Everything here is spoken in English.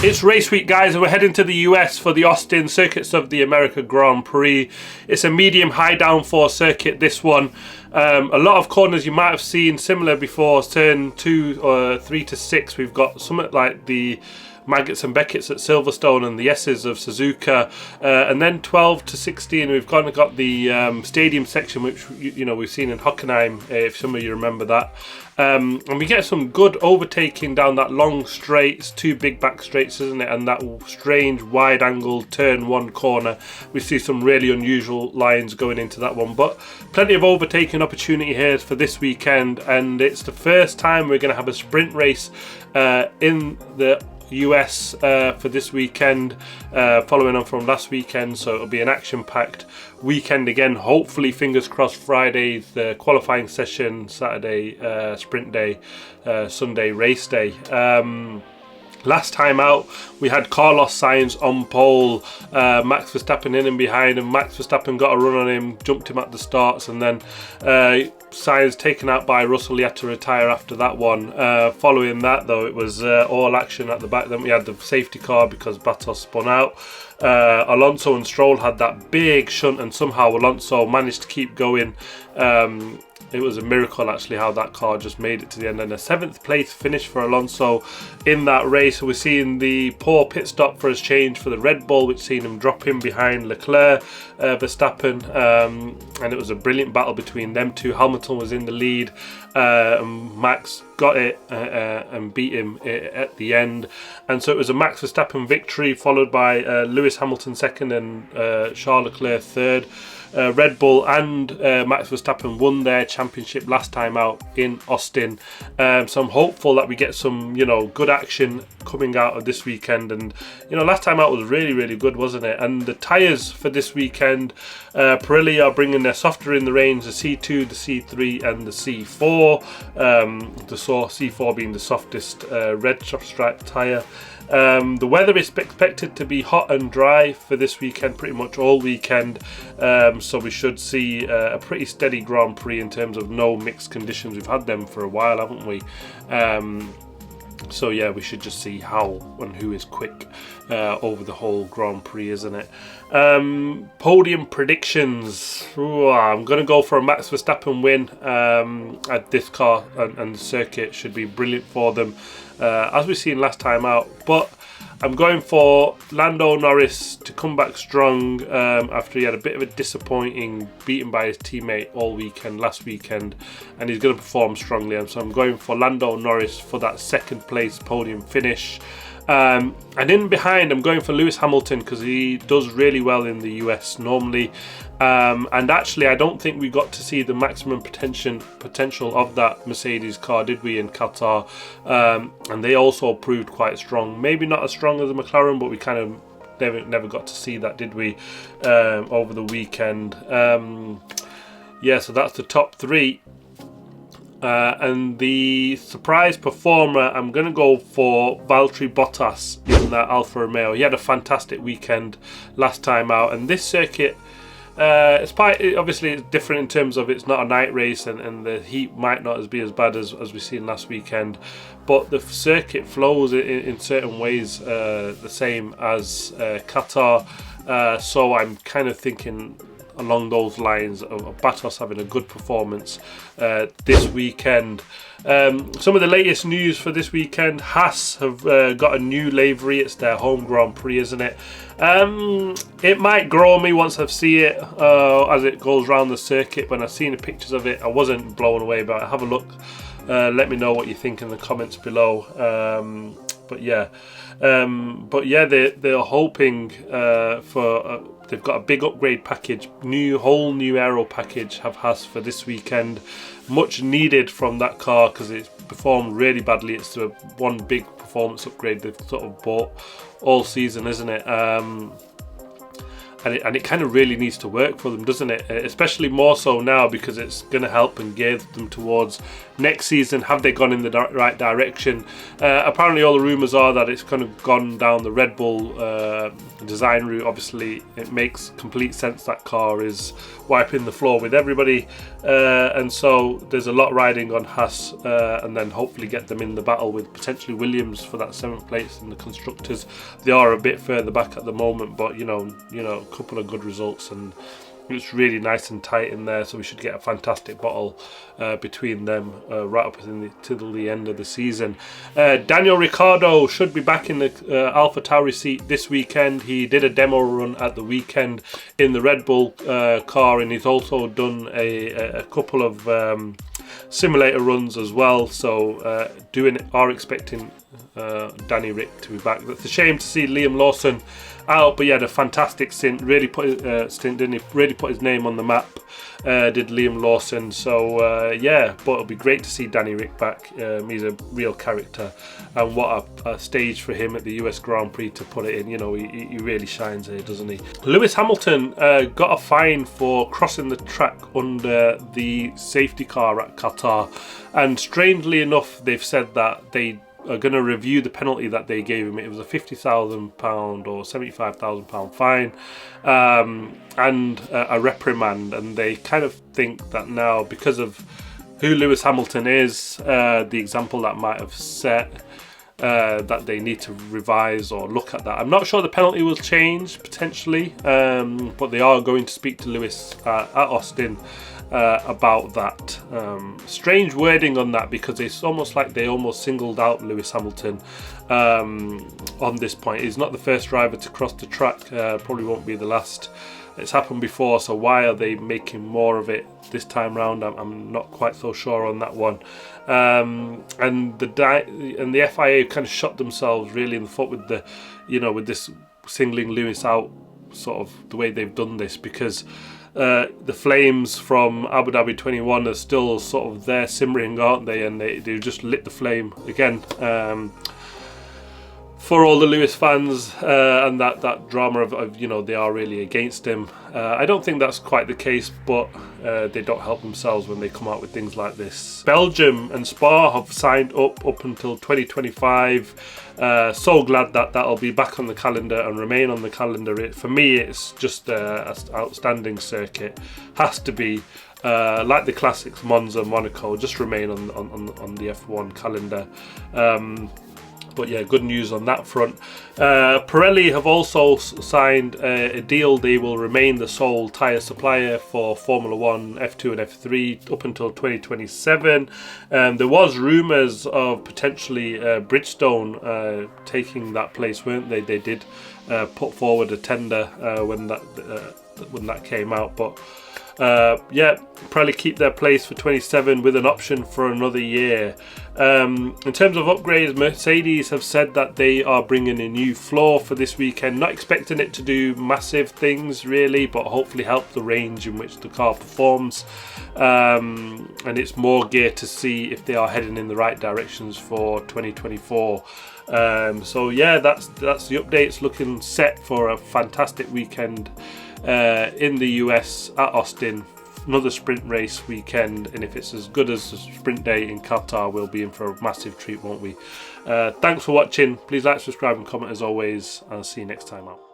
It's race week, guys, and we're heading to the US for the Austin Circuits of the America Grand Prix. It's a medium high downforce circuit, this one. A lot of corners you might have seen similar before. Turn 2 or 3 to 6, we've got something like the Maggots and Beckett's at Silverstone and the S's of Suzuka, and then 12 to 16 we've kind of got the stadium section, which you know we've seen in Hockenheim, if some of you remember that. And we get some good overtaking down that long straight, 2 big back straights, isn't it? And that strange wide angle turn 1 corner. We see some really unusual lines going into that one, but plenty of overtaking opportunity here for this weekend, and it's the first time we're going to have a sprint race in the US for this weekend, following on from last weekend, so it'll be an action-packed weekend again. Hopefully, fingers crossed, Friday the qualifying session, Saturday sprint day, Sunday race day. Last time out, we had Carlos Sainz on pole, Max Verstappen in and behind, and Max Verstappen got a run on him, jumped him at the starts, and then Sainz taken out by Russell. He had to retire after that one. Following that, though, it was all action at the back. Then we had the safety car because Bottas spun out. Alonso and Stroll had that big shunt, and somehow Alonso managed to keep going. It was a miracle, actually, how that car just made it to the end, and a 7th place finish for Alonso in that race. So we're seeing the poor pit stop for his change for the Red Bull, which seen him drop in behind Leclerc, Verstappen, and it was a brilliant battle between them two. Hamilton was in the lead, and Max got it and beat him at the end, and so it was a Max Verstappen victory, followed by Lewis Hamilton second and Charles Leclerc third. Red Bull and Max Verstappen won their championship last time out in Austin, so I'm hopeful that we get some, you know, good action coming out of this weekend. And you know, last time out was really good, wasn't it? And the tyres for this weekend, Pirelli are bringing their softer in the range, the C2, the C3 and the C4, the C4 being the softest red stripe tyre. The weather is expected to be hot and dry for this weekend, pretty much all weekend, so we should see a pretty steady Grand Prix in terms of no mixed conditions. We've had them for a while, haven't we? So yeah, we should just see how and who is quick over the whole Grand Prix, isn't it? Podium predictions. Ooh, I'm going to go for a Max Verstappen win at this car, and the circuit should be brilliant for them, as we've seen last time out. But I'm going for Lando Norris to come back strong after he had a bit of a disappointing beating by his teammate all weekend, last weekend, and he's going to perform strongly. And so I'm going for Lando Norris for that 2nd place podium finish. And in behind, I'm going for Lewis Hamilton because he does really well in the US normally. And actually, I don't think we got to see the maximum potential of that Mercedes car, did we, in Qatar? And they also proved quite strong. Maybe not as strong as the McLaren, but we kind of never got to see that, did we, over the weekend? Yeah, so that's the top 3. And the surprise performer, I'm going to go for Valtteri Bottas in that Alfa Romeo. He had a fantastic weekend last time out, and this circuit, obviously it's different in terms of it's not a night race, and the heat might not be as bad as we seen last weekend, but the circuit flows in certain ways the same as Qatar, so I'm kind of thinking along those lines of Bottas having a good performance this weekend. Some of the latest news for this weekend: Haas have got a new livery. It's their home Grand Prix, isn't it? It might grow me once I see it as it goes around the circuit. When I've seen the pictures of it, I wasn't blown away by it. Have a look. Let me know what you think in the comments below. But yeah, they're hoping for. They've got a big upgrade package, whole new aero package have Haas for this weekend. Much needed from that car because it's performed really badly. It's the one big performance upgrade they've sort of bought all season, isn't it? and it kind of really needs to work for them, doesn't it? Especially more so now, because it's going to help and gear them towards next season. Have they gone in the right direction? Apparently all the rumours are that it's kind of gone down the Red Bull design route. Obviously it makes complete sense. That car is wiping the floor with everybody, and so there's a lot riding on Haas, and then hopefully get them in the battle with potentially Williams for that 7th place in the constructors. They are a bit further back at the moment, but you know, a couple of good results, and it's really nice and tight in there, so we should get a fantastic battle between them right up till the end of the season. Daniel Ricciardo should be back in the AlphaTauri seat this weekend. He did a demo run at the weekend in the Red Bull car, and he's also done a couple of simulator runs as well, so are expecting Danny Rick to be back. It's a shame to see Liam Lawson out, but he had a fantastic stint. Really put didn't he? Really put his name on the map. Did Liam Lawson. So yeah, but it'll be great to see Danny Rick back. He's a real character, and what a stage for him at the US Grand Prix to put it in. You know, he really shines here, doesn't he? Lewis Hamilton got a fine for crossing the track under the safety car at Qatar, and strangely enough, they've said that they are going to review the penalty that they gave him. It was a £50,000 or £75,000 fine, and a reprimand, and they kind of think that now, because of who Lewis Hamilton is, the example that might have set, that they need to revise or look at that. I'm not sure the penalty will change potentially, but they are going to speak to Lewis at Austin about that. Strange wording on that, because it's almost like they almost singled out Lewis Hamilton on this point. He's not the first driver to cross the track, probably won't be the last. It's happened before, so why are they making more of it this time round? I'm not quite so sure on that one. And the FIA kind of shot themselves really in the foot with with this singling Lewis out, sort of the way they've done this, because the flames from Abu Dhabi 21 are still sort of there simmering, aren't they? And they just lit the flame again for all the Lewis fans, and that drama of they are really against him. I don't think that's quite the case, but they don't help themselves when they come out with things like this. Belgium and Spa have signed up until 2025. So glad that that'll be back on the calendar and remain on the calendar. For me, it's just an outstanding circuit. Has to be. Like the classics, Monza, Monaco, just remain on the F1 calendar. But yeah, good news on that front. Pirelli have also signed a deal. They will remain the sole tyre supplier for Formula 1, F2 and F3 up until 2027. There was rumours of potentially Bridgestone taking that place, weren't they? They did put forward a tender when that came out, but yeah, probably keep their place for 27 with an option for another year. In terms of upgrades, Mercedes have said that they are bringing a new floor for this weekend. Not expecting it to do massive things really, but hopefully help the range in which the car performs. And it's more gear to see if they are heading in the right directions for 2024. So yeah, that's the updates. Looking set for a fantastic weekend in the US at Austin. Another sprint race weekend, and if it's as good as the sprint day in Qatar, we'll be in for a massive treat, won't we? Thanks for watching. Please like, subscribe and comment as always. I'll see you next time out.